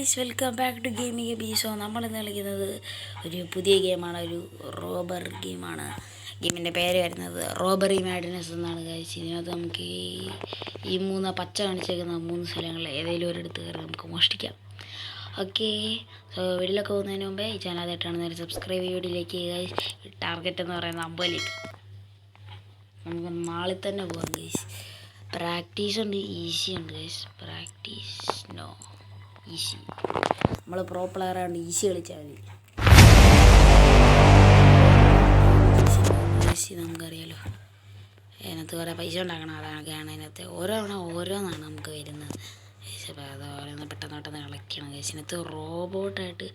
Guys, welcome back to gaming ബീസോ. നമ്മളിന്ന് കളിക്കുന്നത് ഒരു പുതിയ ഗെയിമാണ്, ഒരു റോബർ ഗെയിമാണ്. ഗെയിമിൻ്റെ പേര് വരുന്നത് റോബറി മാഡ്നസ് എന്നാണ് ഗൈസ്. ഇതിനകത്ത് നമുക്ക് ഈ പച്ച കാണിച്ചേക്കുന്ന 3 സ്ഥലങ്ങളിൽ ഏതെങ്കിലും ഒരിടത്ത് കയറി നമുക്ക് മോഷ്ടിക്കാം. ഓക്കെ, സോ വീട്ടിലൊക്കെ പോകുന്നതിന് മുമ്പേ ഈ ചാനൽ ആദ്യമായിട്ടാണ് നേരെ സബ്സ്ക്രൈബ് വീഡിയോയിലേക്ക്. ഗൈസ്, ടാർഗറ്റ് എന്ന് പറയുന്നത് 50 നമുക്ക് നാളെ തന്നെ പോകാം ഗൈസ്. പ്രാക്ടീസ് ഉണ്ട്, ഈസി ഉണ്ട് ഗൈസ്. Practice no easy. നമ്മൾ പ്രോ പ്ലെയർ ആയതുകൊണ്ട് ഈസി കളിച്ചാൽ മതി. ഈസി നമുക്കറിയാലോ, അതിനകത്ത് കുറേ പൈസ ഉണ്ടാക്കണം. അതൊക്കെയാണ് അതിനകത്ത് ഓരോന്നാണ് നമുക്ക് വരുന്നത്. ഓരോന്ന് പെട്ടെന്ന് കളിക്കണം. ഇതിനകത്ത് റോബോട്ടായിട്ട്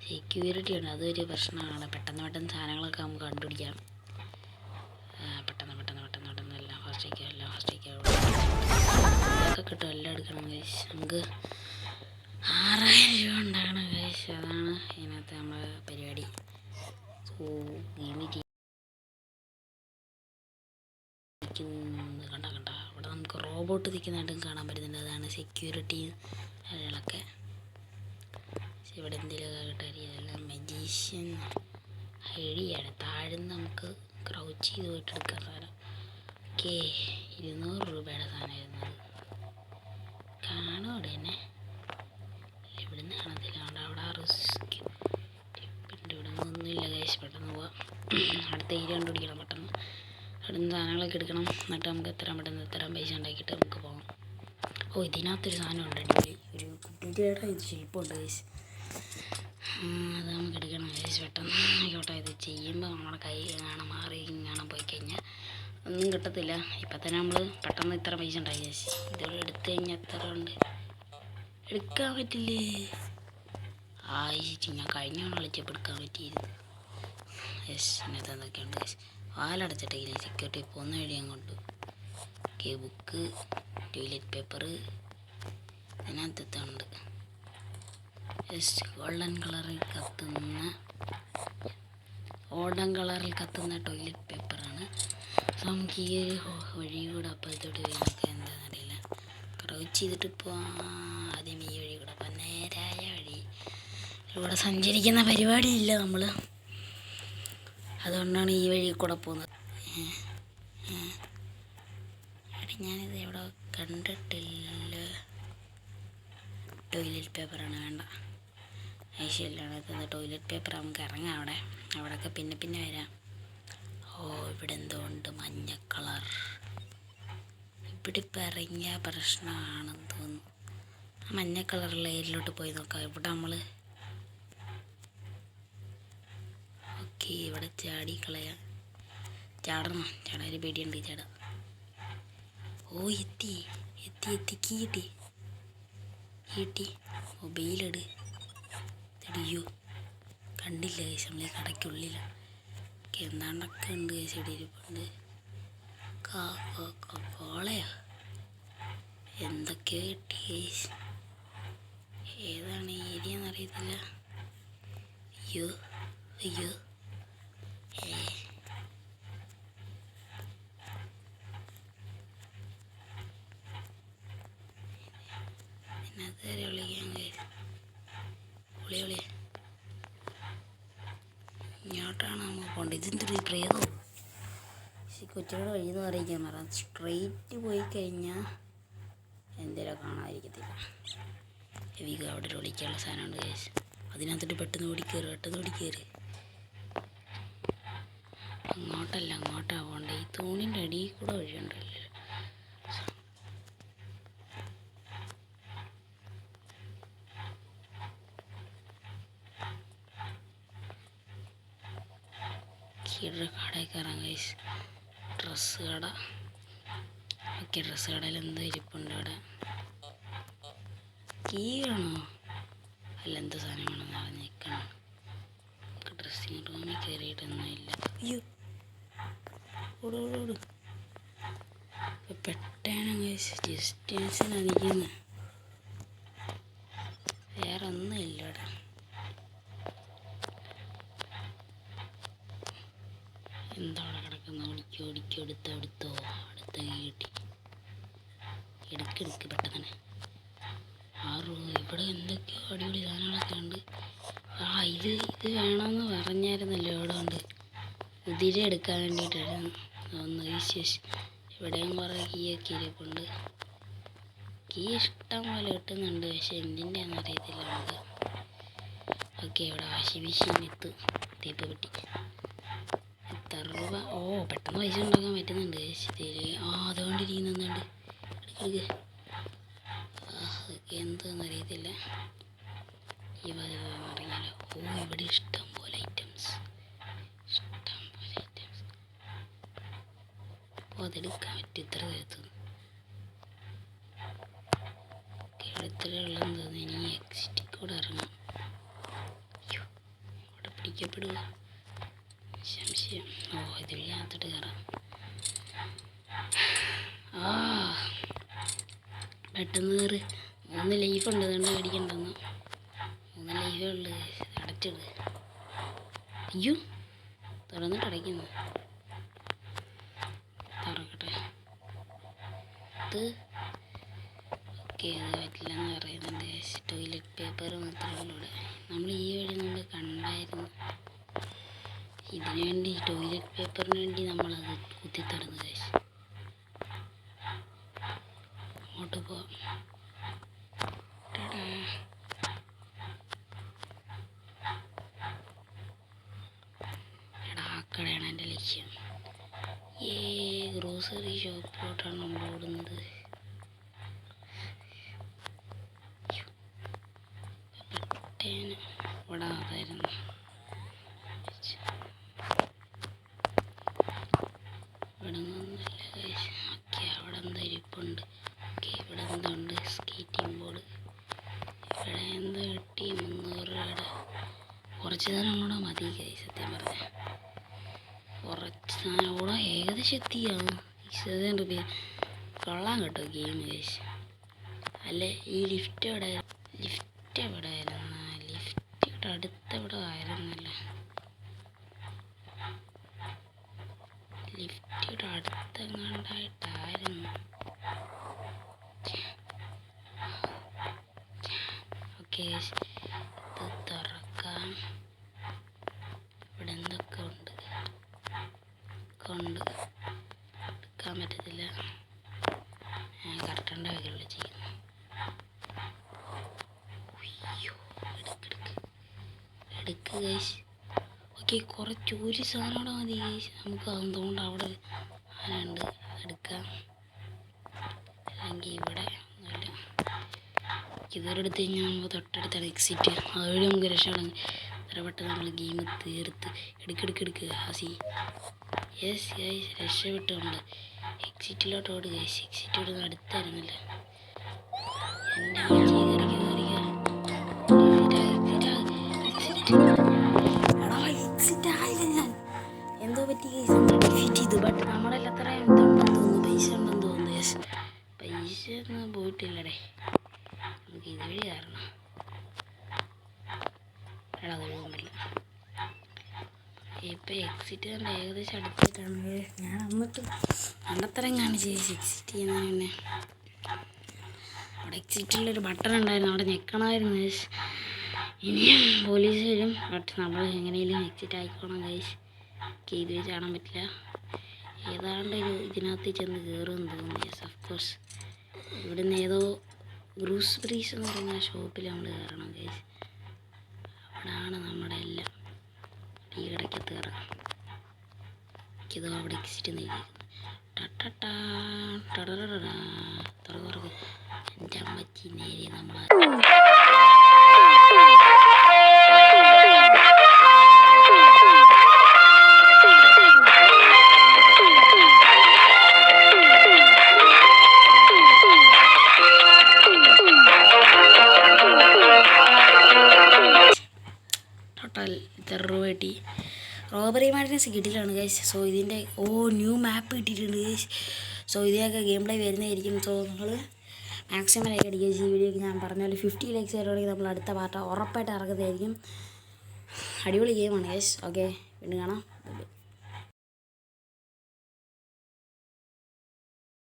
സെക്യൂരിറ്റി ഉണ്ട്, അതൊരു പ്രശ്നമാണ്. പെട്ടെന്ന് സാധനങ്ങളൊക്കെ നമുക്ക് കണ്ടുപിടിക്കാം. പെട്ടെന്ന് എല്ലാം ഫാസ്റ്റിക്കുക ഇതൊക്കെ കിട്ടും, എല്ലാം എടുക്കണം ഗൈസ്. നമുക്ക് 6000 രൂപ ഉണ്ടാക്കണം ഗൈസ്, അതാണ് ഇതിനകത്ത് നമ്മളെ പരിപാടി. സോ കണ്ട ഇവിടെ നമുക്ക് റോബോട്ട് നിൽക്കുന്നതായിട്ടും കാണാൻ പറ്റുന്നുണ്ട്. അതാണ് സെക്യൂരിറ്റി കാര്യങ്ങളൊക്കെ. ഇവിടെ എന്തെങ്കിലുമൊക്കെ കിട്ടാറിയതെല്ലാം മജീഷ്യൻ ഐഡിയാണ്. താഴ്ന്ന് നമുക്ക് ക്രൗച്ച് ചെയ്ത് പോയിട്ട് എടുക്കാൻ സാധനം. ഓക്കെ, 200 രൂപയുടെ സാധനം വരുന്നത് കാണും. അവിടെ തന്നെ ഇവിടുന്ന് കാണത്തില്ല, അവിടെ റിസ്ക് ടിപ്പിൻ്റെ ഇവിടെ ഒന്നുമില്ല ഗൈസ്. പെട്ടെന്ന് പോവാം. അടുത്ത ഏരിയ കണ്ടുപിടിക്കണം പെട്ടെന്ന്. അവിടുന്ന് സാധനങ്ങളൊക്കെ എടുക്കണം, എന്നിട്ട് നമുക്ക് എത്ര പൈസ ഉണ്ടാക്കിയിട്ട് നമുക്ക് പോകാം. ഇതിനകത്തൊരു സാധനം ഉണ്ട്, അടിപൊളി ഒരു കുട്ടിയുടെ ശില്പമുണ്ട് ഗൈസ്. അത് നമുക്ക് എടുക്കണം ഗൈസ് പെട്ടെന്ന്. ആയിക്കോട്ടെ, ഇത് ചെയ്യുമ്പോൾ നമ്മുടെ കൈ മാറി പോയി കഴിഞ്ഞാൽ ഒന്നും കിട്ടത്തില്ല. ഇപ്പം തന്നെ നമ്മൾ പെട്ടെന്ന് ഇത്ര പൈസ ഉണ്ടായി ഗൈസ്. ഇതുപോലെ എടുത്തു കഴിഞ്ഞാൽ എത്ര ഉണ്ട് എടുക്കാൻ പറ്റില്ലേ? ഞാൻ കഴിഞ്ഞ കളിച്ചപ്പോൾ എടുക്കാൻ പറ്റിയിരുന്നു. യെസ്, ഇന്നത്തെ എന്തൊക്കെയുണ്ട് ഗൈസ്. വാലടച്ചിട്ടില്ല, സെക്യൂരിറ്റി പോകുന്ന വഴി അങ്ങോട്ട്. ഓക്കെ, ബുക്ക്, ടോയ്ലറ്റ് പേപ്പർ ഇതിനകത്തുണ്ട്. യെസ്, ഓടൻ കളറിൽ കത്തുന്ന ടോയ്ലറ്റ് പേപ്പറാണ്. സോ നമുക്ക് ഈ ഒരു വഴി കൂടെ അപ്പുറത്തോട്ട് വീണൊക്കെ എന്താണെന്നറിയില്ല. ക്രൗച്ച് ചെയ്തിട്ട് ആദ്യം ഈ വഴി കൂടെ അപ്പം നേരായ വഴി. ഇവിടെ സഞ്ചരിക്കുന്ന പരിപാടിയില്ല നമ്മൾ, അതുകൊണ്ടാണ് ഈ വഴി കൂടെ പോകുന്നത്. ഞാനിത് എവിടെ കണ്ടിട്ടില്ല. ടോയ്ലറ്റ് പേപ്പറാണ്, വേണ്ട ഐശ്വര്യാണ്. ടോയ്ലറ്റ് പേപ്പർ നമുക്ക് ഇറങ്ങാം. അവിടെയൊക്കെ പിന്നെ വരാം. ഇവിടെ എന്തോ ഉണ്ട്, മഞ്ഞ കളർ. ഇവിടെ ഇപ്പം ഇറങ്ങിയ പ്രശ്നമാണെന്ന് തോന്നുന്നു. ആ മഞ്ഞ കളറുള്ള ഏരിയയിലോട്ട് പോയി നോക്കാം. ഇവിടെ നമ്മൾ ഓക്കെ, ഇവിടെ ചാടണം. ചാടാൻ പേടിയുണ്ട്, ചാടാം. എത്തി കിട്ടി. മൊബൈലെട്. അയ്യോ, കണ്ടില്ല കേസ്, നമ്മൾ ഈ കടയ്ക്കുള്ളിൽ എന്താണ്ടൊക്കെ ഉണ്ട് കേസ്. ഇവിടെ ഇരിപ്പുണ്ട്. കോളയോ എന്തൊക്കെയോ കിട്ടി കേസ്. ഏതാണ് ഏരിയ എന്നറിയത്തില്ല. അയ്യോ ഇതിനകത്ത് വരെ വിളിക്കാൻ കേസ്. വിളി ഇങ്ങോട്ടാണ് നമ്മൾ പോകേണ്ടത്. ഇതെന്തൊരു പ്രേതോ? കൊച്ചുകൂടെ വഴിയെന്ന് അറിയിക്കാൻ പറയാം. സ്ട്രെയിറ്റ് പോയി കഴിഞ്ഞാൽ എന്തേലും കാണാതിരിക്കത്തില്ല. എനിക്ക് അവിടെ ഒരു ഒളിക്കാനുള്ള സാധനമുണ്ട് കേസ്. അതിനകത്തോട്ട് പെട്ടെന്ന് ഓടിക്കയറി. അങ്ങോട്ടാ പോകണ്ടേ. ഈ തൂണിൻ്റെ അടിയിൽ കൂടെ വഴിയുണ്ടല്ലോ. കടയിൽ കയറാം ഗൈസ്. ഡ്രസ്സ് കട. ഓക്കെ, ഡ്രസ്സ് കടയിൽ എന്തോ ഇരിപ്പുണ്ട്. അവിടെ കീ ആണോ അല്ല എന്ത് സാധനമാണെന്ന് അറിഞ്ഞേക്കണം. നമുക്ക് ഡ്രസ്സിങ് റൂമിൽ കയറിയിട്ടൊന്നും ഇല്ല. അയ്യോ, ഓട്. പെട്ടാണ് ഗൈസ്, ഡിസ്റ്റൻസിനാണ് ഇരിക്കുന്നത്. വേറെ ഒന്നും ഇല്ല ഇവിടെ. എന്താ അവിടെ കിടക്കുന്ന? ഓടിക്കോ എടുത്തോ. അടുത്ത കിട്ടി. എടുക്ക് പെട്ടെന്ന്. ഇവിടെ എന്തൊക്കെയോ അടിപൊളി സാധനങ്ങളൊക്കെ ഉണ്ട്. ഇത് വേണമെന്ന് പറഞ്ഞായിരുന്നല്ലോ. ഇവിടെ ഉണ്ട് കുതിര എടുക്കാൻ വേണ്ടിയിട്ടായിരുന്നു ഒന്ന് വിശേഷം. ഇവിടെയും കുറേ കീയൊക്കെ ഇരിപ്പുണ്ട്. കീ ഇഷ്ടം പോലെ കിട്ടുന്നുണ്ട്, പക്ഷെ എന്തിൻ്റെയാണെന്ന് അറിയത്തില്ല നമുക്ക്. ഓക്കെ, ഇവിടെ വാഷിംഗ് മെഷീൻ വിത്ത് തേപ്പ് പെട്ടി. എത്ര രൂപ? ഓ, പെട്ടെന്ന് പൈസ ഉണ്ടാക്കാൻ പറ്റുന്നുണ്ട്. അതുകൊണ്ടിരിക്കുന്നുണ്ട്. എടുക്ക്. അതൊക്കെ എന്താണെന്ന് അറിയത്തില്ല. ഈ അറിയാലോ. ഇവിടെ ഇഷ്ടം പോലെ ഐറ്റംസ്. അപ്പോൾ അതെടുക്കാൻ പറ്റും. ഇത്ര കരുത്തുന്നു ഇത്രയുള്ളതെന്ന് തോന്നുന്നു. ഇനി എക്സിറ്റിൽ കൂടെ ഇറങ്ങാം. അവിടെ പിടിക്കപ്പെടുക സംശയം. ഇതില്ലാത്തിട്ട് കയറാം. പെട്ടെന്ന് കയറി. 3 ലൈഫുണ്ട്. അതുകൊണ്ട് പേടിക്കണ്ടെന്ന്. 3 ലൈഫേ ഉള്ളു. അടച്ചിട്. അയ്യോ, തുറന്നിട്ട് അടയ്ക്കുന്നു. തുറക്കട്ടെ. ഓക്കെ, അത് പറ്റില്ലെന്ന് പറയുന്നുണ്ട്. ടോയ്ലറ്റ് പേപ്പർ മാത്രമേ ഉള്ളൂ ഇവിടെ. നമ്മൾ ഈ വഴി നമ്മൾ കണ്ടായിരുന്നു. ഇതിനു വേണ്ടി, ടോയ്ലറ്റ് പേപ്പറിന് വേണ്ടി നമ്മളത് കുത്തിത്തടന്നു. അങ്ങോട്ട് പോവാം. കടയാണ് എൻ്റെ ലക്ഷ്യം. ഗ്രോസറി ഷോപ്പിലോട്ടാണ് നമ്മൾ ഓടുന്നത്. ഇവിടെ അതായിരുന്നു. ഇവിടെ നിന്നല്ല. ഓക്കെ, അവിടെ എന്താ ഇരിപ്പുണ്ട്. ഓക്കെ, ഇവിടെ എന്തുണ്ട്? Skating board. ഇവിടെ എന്താ കിട്ടി? 300 രൂപയുടെ കുറച്ച് നേരം കൂടെ മതി. സത്യം പറഞ്ഞാൽ കുറച്ച് സാധനം കൂടെ ഏകദേശം എത്തിയാണ്. 60 രൂപ കൊള്ളാൻ കേട്ടോ ഗെയിം. അല്ലേ, ഈ ലിഫ്റ്റ് എവിടെ ആയിരുന്നു? ലിഫ്റ്റ് ഇവിടെ അടുത്തെവിടെ ആയിരുന്നല്ല. ലിഫ്റ്റിയുടെ അടുത്തെങ്ങാണ്ടായിട്ടായിരുന്നു. ഓക്കെ, ഇത് തുറക്കാം. ഇവിടെ എന്തൊക്കെ ഉണ്ട്? എടുക്കാൻ പറ്റത്തില്ല. കറക്റ്റൻ്റെ വകയുള്ള ചെയ്യുന്നു. എടുക്ക് ഗൈസ്. ഓക്കെ, കുറച്ച് ഒരു സാധനം മതി ഗൈസ്. നമുക്ക് അതുകൊണ്ട് അവിടെ ആനുണ്ട്, അതെടുക്കാം. അല്ലെങ്കിൽ ഇവിടെ ഒന്നുമില്ല. ഇതൊരിടത്ത് കഴിഞ്ഞാൽ നമ്മൾ തൊട്ടടുത്താണ് എക്സിറ്റ്. അതുവഴി നമുക്ക് രക്ഷപ്പെടാം. ഇത്ര പെട്ടെന്ന് നമ്മൾ ഗെയിം തീർത്ത്. എടുക്ക് ഹസി. യെസ് ഗൈസ്, രക്ഷപ്പെട്ടു. നമ്മൾ എക്സിറ്റിലോട്ട് ഓട് ഗൈസ്. എക്സിറ്റ് ഓടുന്ന അടുത്തായിരുന്നല്ലോ. എൻ്റെ എക്സിറ്റ് ആയില്ല ഞാൻ. എന്തോ പറ്റി ഗൈസ്, നമ്മൾ ഡിഫീറ്റ് ചെയ്തു. ബട്ട് നമ്മളെല്ലാം അത്രയും ഇതുണ്ടെന്ന് തോന്നുന്നു. പൈസ ഉണ്ടെന്ന് തോന്നുന്നു. യെസ്, പൈസ ഒന്നും പോയിട്ടില്ലടേ. നമുക്ക് ഇതുവഴി കാരണം അത് പോകുന്നില്ല. ഇപ്പം എക്സിറ്റ് കണ്ട് ഏകദേശം അടുത്തിട്ടാണ്. ഞാൻ എന്നിട്ട് അണ്ടത്തരം കാണിച്ച് എക്സിറ്റ് ചെയ്യുന്നതിന് മുന്നേ അവിടെ എക്സിറ്റിലൊരു ബട്ടൺ ഉണ്ടായിരുന്നു. അവിടെ ഞെക്കണമായിരുന്നു ഗൈസ്. ഇനിയും പോലീസ് വരും. ബട്ട് നമ്മൾ എങ്ങനെയും എക്സിറ്റ് ആയിക്കോണം ഗൈസ്. ഇത് വെച്ച് കാണാൻ പറ്റില്ല. ഏതാണ്ട് ഇതിനകത്ത് ചെന്ന് കയറുമെന്ന് തോന്നുന്നു. Yes, of course. ഇവിടുന്ന് ഏതോ ഗ്രൂസ്ബറീസ് എന്ന് പറയുന്ന ഷോപ്പിൽ നമ്മൾ കയറണം ഗൈസ്. അവിടെയാണ് നമ്മുടെ എല്ലാം. ഈ കടയ്ക്കകത്ത് കയറാം. ഇതോ അവിടെ എക്സിറ്റ് നെയ്ക്കുന്നു. തുറക്ക്. എൻ്റെ അമ്മച്ചി നേരെ നമ്മൾ ടോട്ടൽ 3 രൂപ കിട്ടി. റോബറി മാഡിനസ് കിട്ടിയിട്ടാണ് ഗൈസ്. സോ ഇതിൻ്റെ ന്യൂ മാപ്പ് കിട്ടിയിട്ടുണ്ട് ഗൈസ്. സോ ഇതിനൊക്കെ ഗെയിം പ്ലേ വരുന്നതായിരിക്കും. സോ നമ്മൾ മാക്സിമം ലൈക്ക് അടിക്കുക. ഈ വീഡിയോക്ക് ഞാൻ പറഞ്ഞ പോലെ 50 ലൈക്സ് വരുവാണെങ്കിൽ നമ്മൾ അടുത്ത പാർട്ട് ഉറപ്പായിട്ട് ഇറങ്ങുന്നതായിരിക്കും. അടിപൊളി ഗെയിമാണ് ഗൈസ്. ഓക്കെ, വീണ്ടും കാണാം.